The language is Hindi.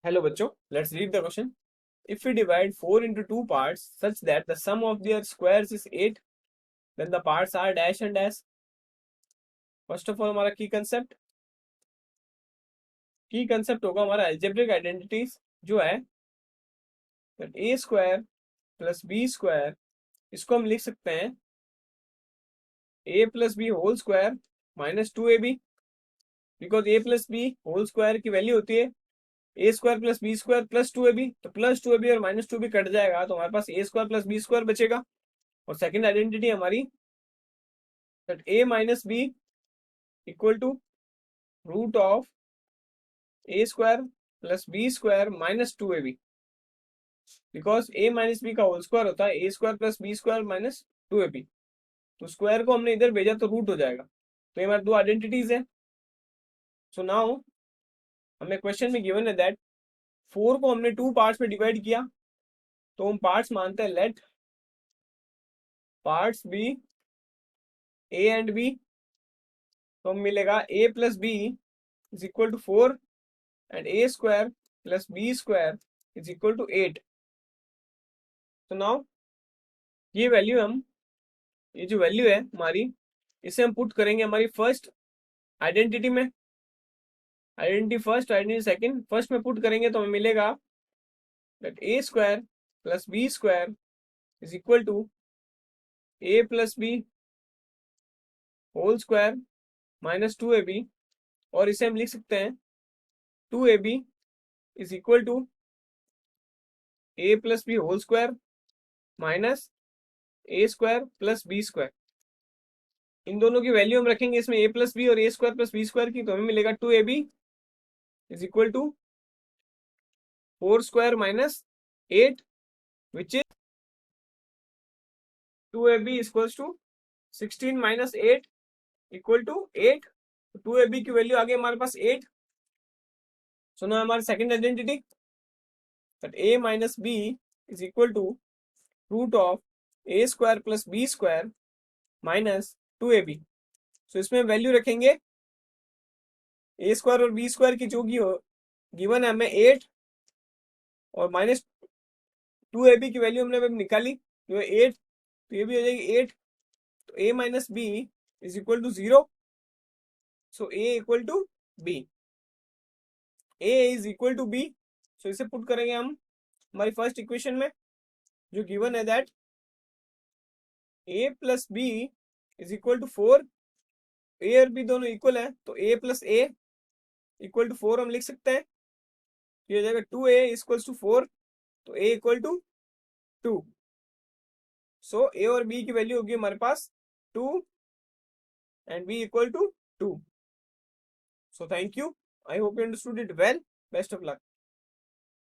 Hello बच्चों, let's read the question. If we divide 4 into 2 parts such that the sum of their squares is 8, then the parts are dash and dash. First of all हमारा की कंसेप्ट होगा हमारा algebraic आइडेंटिटीज जो है that a square plus b square, इसको हम लिख सकते हैं a plus B whole square minus 2ab, because a plus B whole square की वैल्यू होती है A square plus B square plus 2ab, तो प्लस 2ab और माइनस 2b कट जाएगा तो हमारे पास ए स्क्वायर प्लस बी स्क्वायर बचेगा। और सेकंड आइडेंटिटी हमारी that a minus b equal to root of a square plus b square minus 2ab, because a minus B का होल स्क्वायर होता है a square plus B square minus 2ab, तो स्क्वायर को हमने इधर भेजा तो रूट हो जाएगा। तो ये हमारे दो आइडेंटिटीज है। सो नाउ हमें क्वेश्चन में गिवन है दैट 4 को हमने 2 पार्ट्स में डिवाइड किया, तो हम पार्ट्स मानते हैं let parts be A and B, तो हम मिलेगा a plus B is equal to 4 and a square plus B square is equal to 8। तो नाउ ये वैल्यू ये जो वैल्यू है हमारी, इसे हम पुट करेंगे हमारी फर्स्ट आइडेंटिटी में, identity first identity second. First में पुट करेंगे तो हमें मिलेगा that a square plus B square is equal to a plus B whole square minus 2ab, और इसे हम लिख सकते हैं 2ab is equal to a plus B whole square minus a square plus B square. इन दोनों की वैल्यू हम रखेंगे इसमें a प्लस बी और a square plus B square की, तो हमें मिलेगा 2ab is equal to 4 square minus 8, which is 2ab equals to 16 minus 8 equal to 8। 2ab की वैल्यू आ गई हमारे पास 8। सुनो हमारी second identity that a minus b is equal to root of a square plus B square minus 2ab। So इसमें वैल्यू रखेंगे a स्क्वायर और b स्क्वायर की, जो गिवन है हमें 8 और माइनस 2ab की वैल्यू हमने निकाली जो है 8, तो ये भी हो जाएगी 8। तो a minus B is equal to 0, so a equal to b, a is equal to b। So इसे पुट करेंगे हम हमारी फर्स्ट इक्वेशन में, जो गिवन है that a plus B is equal to 4, a और b दोनों इक्वल है तो a plus a equal to 4 हम लिख सकते हैं। ये हो जाएगा 2a इक्वल्स टू 4, तो a equal to 2। So a और b की वैल्यू होगी हमारे पास 2 and b equal to 2। So thank you, I hope you understood it well, best of luck.